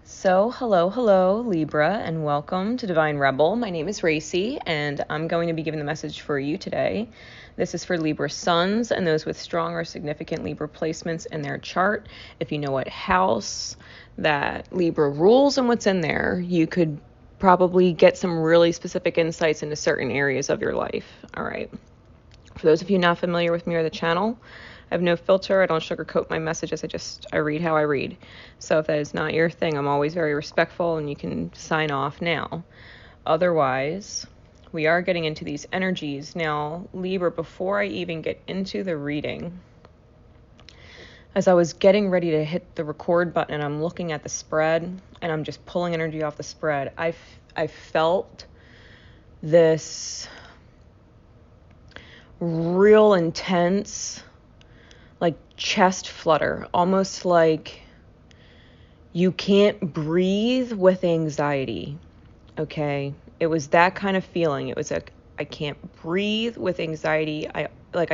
Hello, Libra, and welcome to Divine Rebel. My name is Racy, and I'm going to be giving the message for you today. This is for Libra suns and those with strong or significant Libra placements in their chart. If you know what house that Libra rules and what's in there, you could probably get some really specific insights into certain areas of your life. All right. For those of you not familiar with me or the channel, I have no filter. I don't sugarcoat my messages. I read how I read. So if that is not your thing, I'm always very respectful, and you can sign off now. Otherwise, we are getting into these energies. Now, Libra, before I even get into the reading, as I was getting ready to hit the record button and I'm looking at the spread and I'm just pulling energy off the spread, I felt this real intense, like chest flutter, almost like you can't breathe with anxiety. Okay, it was that kind of feeling. It was like I can't breathe with anxiety. I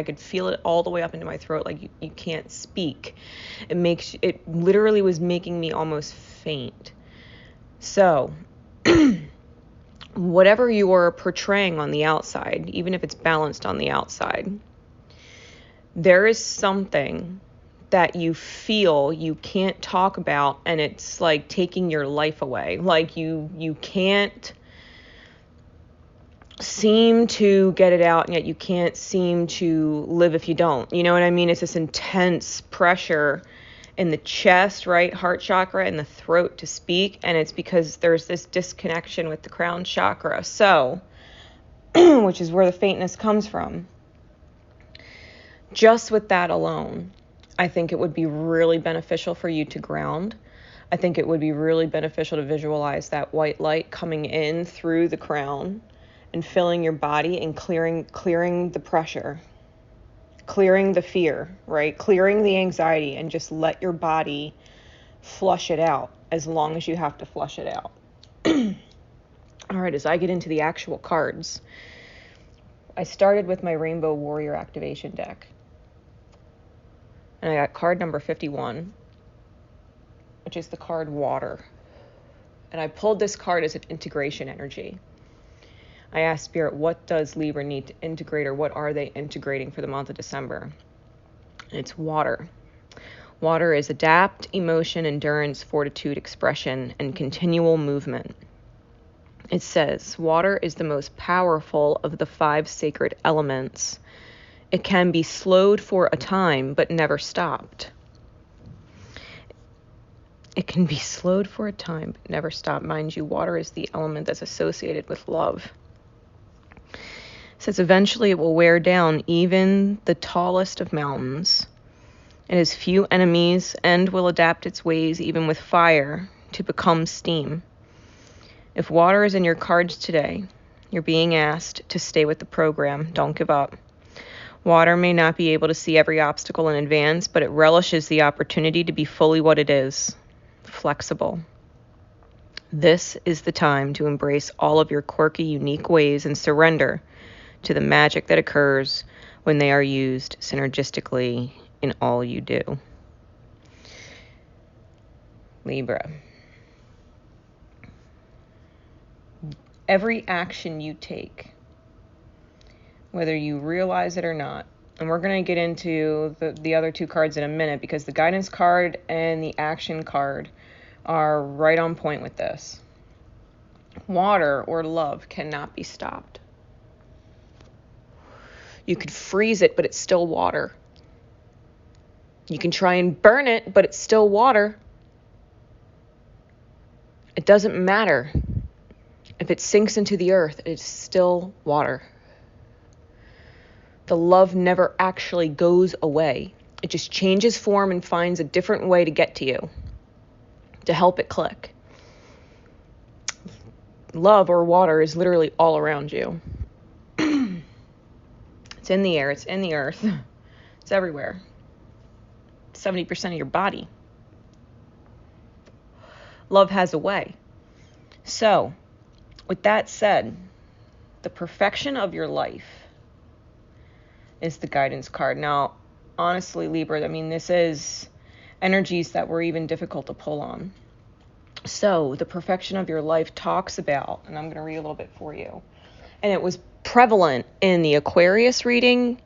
could feel it all the way up into my throat, like you can't speak. It literally was making me almost faint. So whatever you are portraying on the outside, even if it's balanced on the outside, there is something that you feel you can't talk about, and it's like taking your life away. Like you can't seem to get it out, and yet you can't seem to live if you don't. You know what I mean? It's this intense pressure in the chest, right? Heart chakra, and the throat to speak, and it's because there's this disconnection with the crown chakra. So, which is where the faintness comes from. Just with that alone, I think it would be really beneficial for you to ground. I think it would be really beneficial to visualize that white light coming in through the crown and filling your body and clearing the pressure, clearing the fear, right? Clearing the anxiety, and just let your body flush it out as long as you have to flush it out. All right, as I get into the actual cards, I started with my Rainbow Warrior Activation deck. And I got card number 51, which is the card Water. And I pulled this card as an integration energy. I asked Spirit, what does Libra need to integrate, or what are they integrating for the month of December? And it's water. Water is adapt, emotion, endurance, fortitude, expression, and continual movement. It says, water is the most powerful of the 5 sacred elements. It can be slowed for a time, but never stopped. It can be slowed for a time, but never stopped. Mind you, water is the element that's associated with love. It says eventually it will wear down even the tallest of mountains. It has few enemies and will adapt its ways even with fire to become steam. If water is in your cards today, you're being asked to stay with the program. Don't give up. Water may not be able to see every obstacle in advance, but it relishes the opportunity to be fully what it is, flexible. This is the time to embrace all of your quirky, unique ways and surrender to the magic that occurs when they are used synergistically in all you do. Libra. Every action you take, whether you realize it or not, and we're going to get into the other 2 cards in a minute, because the guidance card and the action card are right on point with this. Water, or love, cannot be stopped. You could freeze it, but it's still water. You can try and burn it, but it's still water. It doesn't matter. If it sinks into the earth, it's still water. The love never actually goes away. It just changes form and finds a different way to get to you, to help it click. Love, or water, is literally all around you. It's in the air, it's in the earth, it's everywhere. 70% of your body. Love has a way. So, with that said, the perfection of your life is the guidance card. Now, honestly, Libra, this is energies that were even difficult to pull on. So the perfection of your life talks about, and I'm going to read a little bit for you, and it was prevalent in the Aquarius reading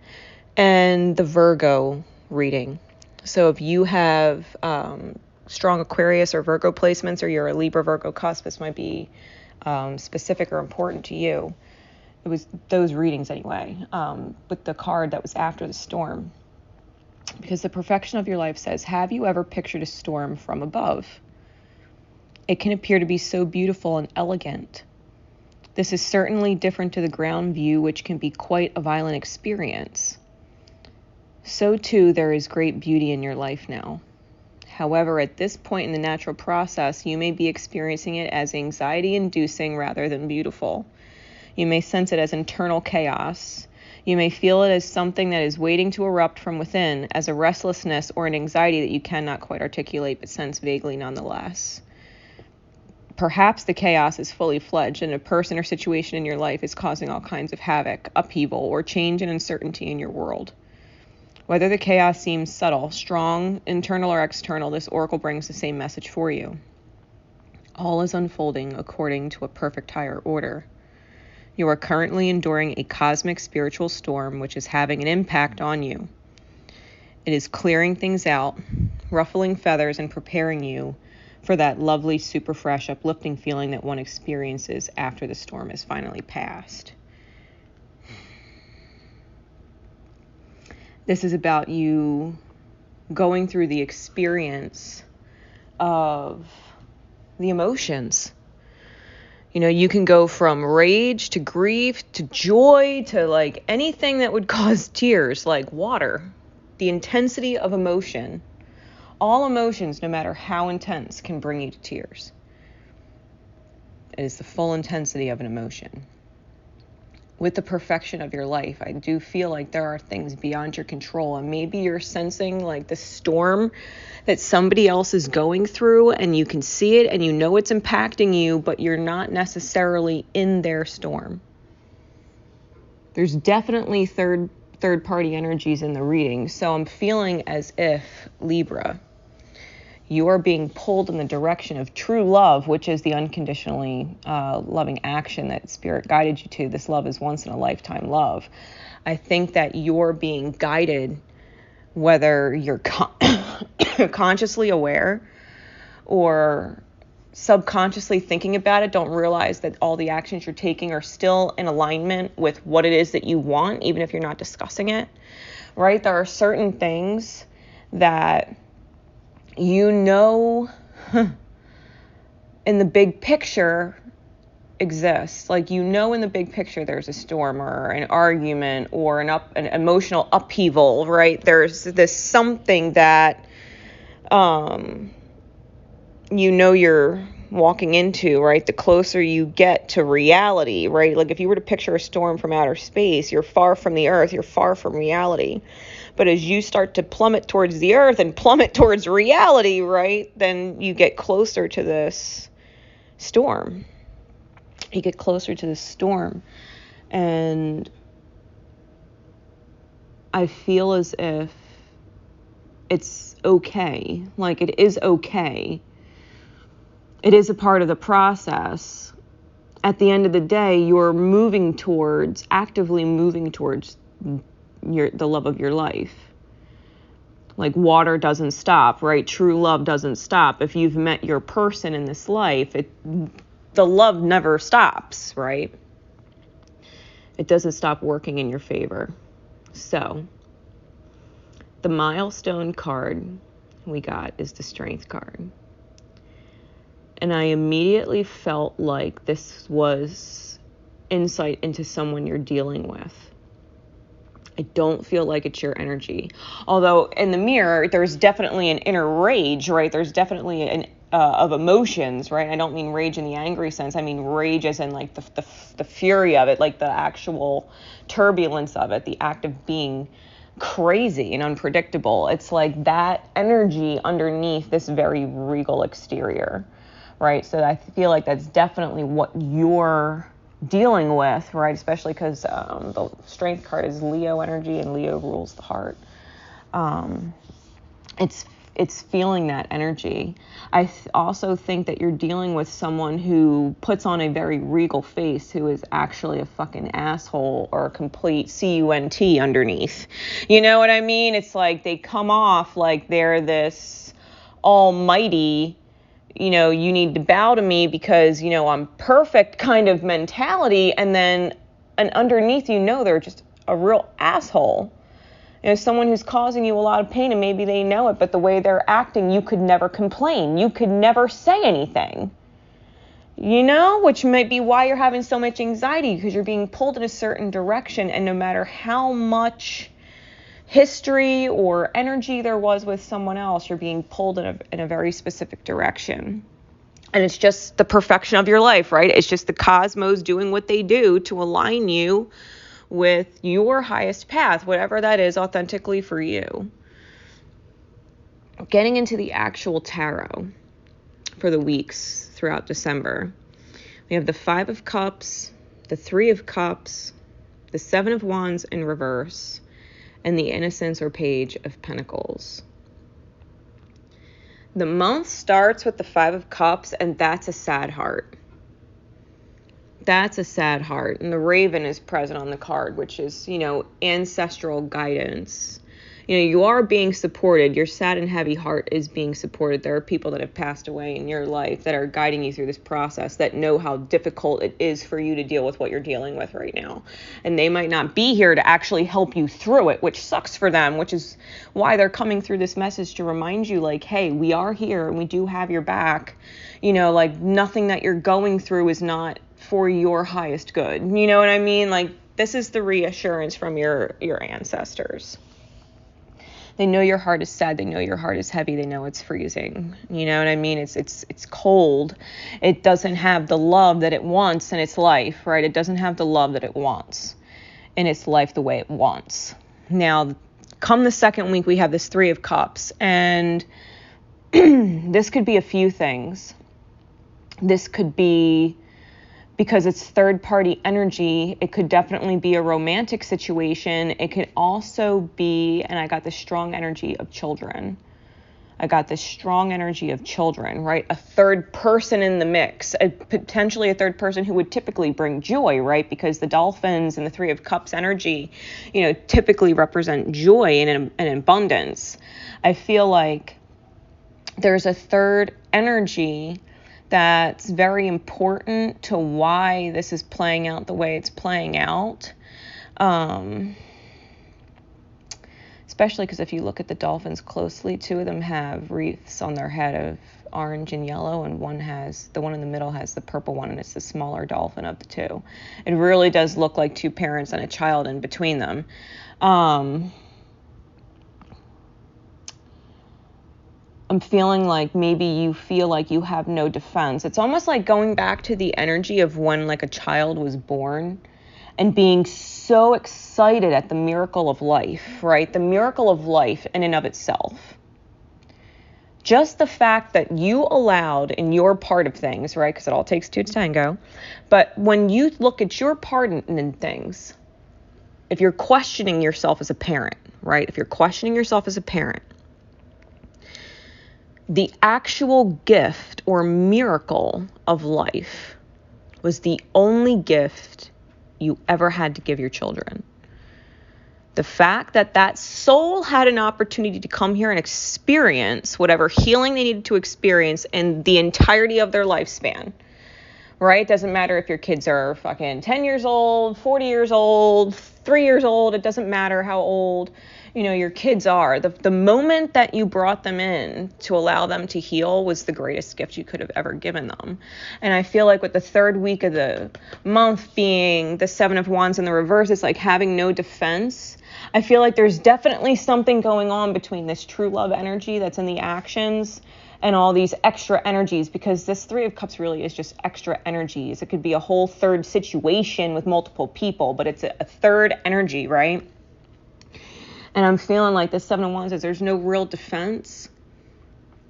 and the Virgo reading. So if you have strong Aquarius or Virgo placements, or you're a Libra Virgo cusp, this might be specific or important to you. It was those readings anyway, with the card that was after the storm. Because the perfection of your life says, have you ever pictured a storm from above? It can appear to be so beautiful and elegant. This is certainly different to the ground view, which can be quite a violent experience. So too, there is great beauty in your life now. However, at this point in the natural process, you may be experiencing it as anxiety-inducing rather than beautiful. You may sense it as internal chaos. You may feel it as something that is waiting to erupt from within, as a restlessness or an anxiety that you cannot quite articulate but sense vaguely nonetheless. Perhaps the chaos is fully fledged and a person or situation in your life is causing all kinds of havoc, upheaval, or change and uncertainty in your world. Whether the chaos seems subtle, strong, internal, or external, this oracle brings the same message for you. All is unfolding according to a perfect higher order. You are currently enduring a cosmic spiritual storm which is having an impact on you. It is clearing things out, ruffling feathers, and preparing you for that lovely, super fresh, uplifting feeling that one experiences after the storm is finally passed. This is about you going through the experience of the emotions. You know, you can go from rage to grief to joy to like anything that would cause tears, like water. The intensity of emotion. All emotions, no matter how intense, can bring you to tears. It is the full intensity of an emotion. With the perfection of your life, I do feel like there are things beyond your control, and maybe you're sensing like the storm that somebody else is going through, and you can see it and you know it's impacting you, but you're not necessarily in their storm. There's definitely third party energies in the reading, so I'm feeling as if, Libra, you are being pulled in the direction of true love, which is the unconditionally loving action that Spirit guided you to. This love is once in a lifetime love. I think that you're being guided, whether you're consciously aware or subconsciously thinking about it, don't realize that all the actions you're taking are still in alignment with what it is that you want, even if you're not discussing it, right? There are certain things that in the big picture exists. Like, in the big picture there's a storm or an argument or an emotional upheaval, right? There's this something that you're walking into, right? The closer you get to reality, right? Like if you were to picture a storm from outer space, you're far from the earth, you're far from reality. But as you start to plummet towards the earth and plummet towards reality, right, then you get closer to this storm. You get closer to the storm. And I feel as if it's okay. Like, it is okay. It is a part of the process. At the end of the day, you're actively moving towards the love of your life. Like, water doesn't stop, right? True love doesn't stop. If you've met your person in this life, the love never stops, right? It doesn't stop working in your favor. So, the milestone card we got is the Strength card. And I immediately felt like this was insight into someone you're dealing with. I don't feel like it's your energy. Although in the mirror, there's definitely an inner rage, right? There's definitely an of emotions, right? I don't mean rage in the angry sense. I mean rage as in like the fury of it, like the actual turbulence of it, the act of being crazy and unpredictable. It's like that energy underneath this very regal exterior, right? So I feel like that's definitely what you're dealing with, right? Especially because the Strength card is Leo energy, and Leo rules the heart. It's it's feeling that energy. I also think that you're dealing with someone who puts on a very regal face, who is actually a fucking asshole or a complete cunt underneath. You know what I mean? It's like they come off like they're this almighty, you know, you need to bow to me because, you know, I'm perfect kind of mentality. And then underneath, you know, they're just a real asshole. You know, someone who's causing you a lot of pain, and maybe they know it, but the way they're acting, you could never complain. You could never say anything. You know, which might be why you're having so much anxiety, because you're being pulled in a certain direction, and no matter how much history or energy there was with someone else, you're being pulled in a very specific direction. And it's just the perfection of your life, right? It's just the cosmos doing what they do to align you with your highest path, whatever that is authentically for you. Getting into the actual tarot for the weeks throughout December, we have the 5 of Cups, the 3 of Cups, the 7 of Wands in reverse, and the Innocence or Page of Pentacles. The month starts with the 5 of Cups, and that's a sad heart. That's a sad heart. And the raven is present on the card, which is, you know, ancestral guidance. You know, you are being supported. Your sad and heavy heart is being supported. There are people that have passed away in your life that are guiding you through this process, that know how difficult it is for you to deal with what you're dealing with right now. And they might not be here to actually help you through it, which sucks for them, which is why they're coming through this message to remind you, like, hey, we are here and we do have your back. You know, like, nothing that you're going through is not for your highest good. You know what I mean? Like, this is the reassurance from your ancestors. They know your heart is sad. They know your heart is heavy. They know it's freezing. You know what I mean? It's cold. It doesn't have the love that it wants in its life, right? It doesn't have the love that it wants in its life the way it wants. Now, come the second week, we have this 3 of Cups, and this could be a few things. This could be, because it's third-party energy, it could definitely be a romantic situation. It could also be, and I got the strong energy of children. Right? A third person in the mix, potentially a third person who would typically bring joy, right? Because the dolphins and the 3 of Cups energy, you know, typically represent joy and abundance. I feel like there's a third energy that's very important to why this is playing out the way it's playing out. Especially because if you look at the dolphins closely, 2 of them have wreaths on their head of orange and yellow, and the one in the middle has the purple one, and it's the smaller dolphin of the 2. It really does look like 2 parents and a child in between them. I'm feeling like maybe you feel like you have no defense. It's almost like going back to the energy of when, like, a child was born and being so excited at the miracle of life, right? The miracle of life in and of itself. Just the fact that you allowed in your part of things, right? Because it all takes 2 to tango. But when you look at your part in things, if you're questioning yourself as a parent, right? If you're questioning yourself as a parent, the actual gift or miracle of life was the only gift you ever had to give your children. The fact that that soul had an opportunity to come here and experience whatever healing they needed to experience in the entirety of their lifespan, right? It doesn't matter if your kids are fucking 10 years old, 40 years old, 3 years old. It doesn't matter how old, you know, your kids are. The moment that you brought them in to allow them to heal was the greatest gift you could have ever given them. And I feel like with the third week of the month being the 7 of Wands in the reverse, it's like having no defense. I feel like there's definitely something going on between this true love energy that's in the actions and all these extra energies, because this 3 of Cups really is just extra energies. It could be a whole third situation with multiple people, but it's a third energy, right? And I'm feeling like the 7 of Wands is there's no real defense.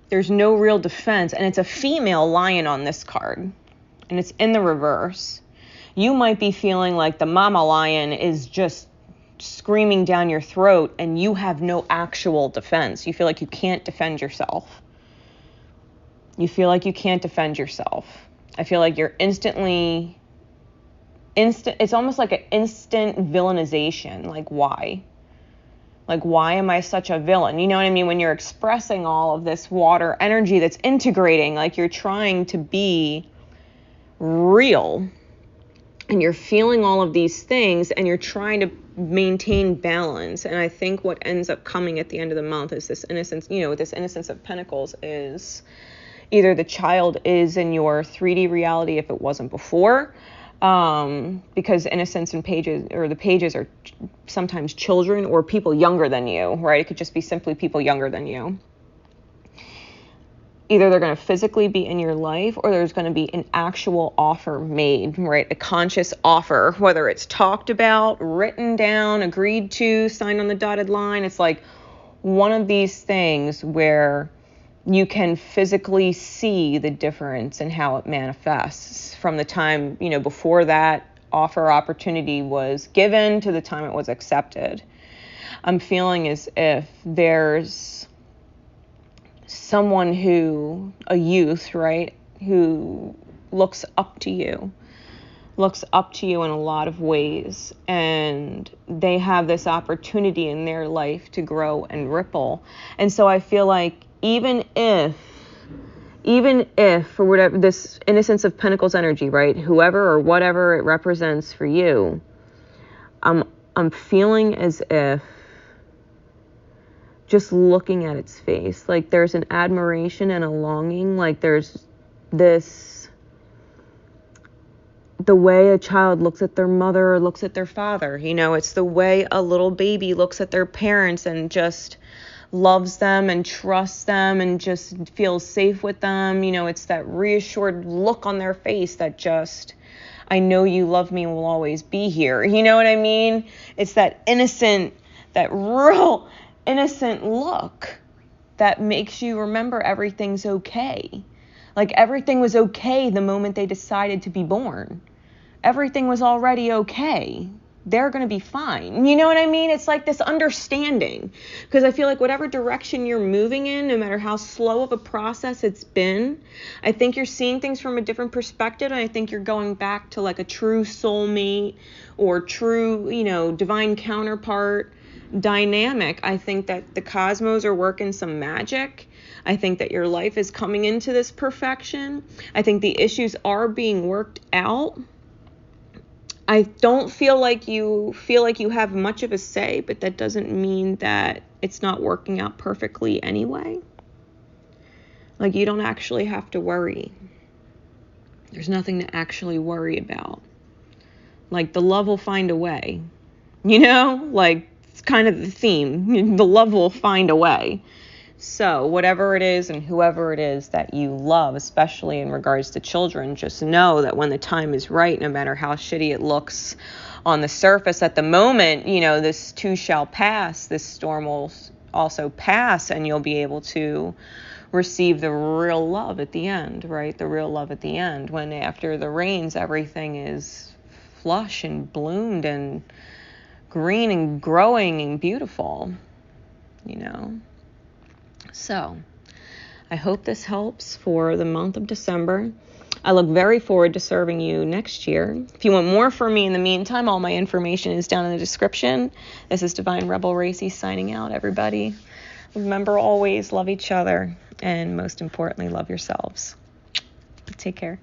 There's no real defense. And it's a female lion on this card. And it's in the reverse. You might be feeling like the mama lion is just screaming down your throat and you have no actual defense. You feel like you can't defend yourself. You feel like you can't defend yourself. I feel like you're it's almost like an instant villainization. Like, why? Like, why am I such a villain? You know what I mean? When you're expressing all of this water energy that's integrating, like you're trying to be real and you're feeling all of these things and you're trying to maintain balance. And I think what ends up coming at the end of the month is this innocence, this innocence of pentacles is either the child is in your 3D reality if it wasn't before, because innocence and the pages are sometimes children or people younger than you, right? It could just be simply people younger than you. Either they're going to physically be in your life or there's going to be an actual offer made, right? A conscious offer, whether it's talked about, written down, agreed to, signed on the dotted line. It's like one of these things where you can physically see the difference in how it manifests from the time, before that offer opportunity was given to the time it was accepted. I'm feeling as if there's someone a youth, right, who looks up to you in a lot of ways, and they have this opportunity in their life to grow and ripple. And so I feel like even if for whatever this innocence of pentacles energy, right, whoever or whatever it represents for you, I'm feeling as if just looking at its face, like there's an admiration and a longing, like there's this, the way a child looks at their mother or looks at their father, it's the way a little baby looks at their parents and just loves them and trusts them and just feels safe with them. It's that reassured look on their face that just, I know you love me and will always be here. You know what I mean? It's that innocent, that real innocent look that makes you remember everything's okay. Like everything was okay the moment they decided to be born. Everything was already okay. They're going to be fine. You know what I mean? It's like this understanding, because I feel like whatever direction you're moving in, no matter how slow of a process it's been, I think you're seeing things from a different perspective. And I think you're going back to like a true soulmate or true, divine counterpart dynamic. I think that the cosmos are working some magic. I think that your life is coming into this perfection. I think the issues are being worked out. I don't feel like you have much of a say, but that doesn't mean that it's not working out perfectly anyway. Like, you don't actually have to worry. There's nothing to actually worry about. Like, the love will find a way. Like, it's kind of the theme. The love will find a way. So whatever it is and whoever it is that you love, especially in regards to children, just know that when the time is right, no matter how shitty it looks on the surface at the moment, this too shall pass. This storm will also pass, and you'll be able to receive the real love at the end, right? The real love at the end, when after the rains, everything is flush and bloomed and green and growing and beautiful, So, I hope this helps for the month of December. I look very forward to serving you next year. If you want more from me in the meantime, all my information is down in the description. This is Divine Rebel Racy signing out, everybody. Remember, always love each other, and most importantly, love yourselves. Take care.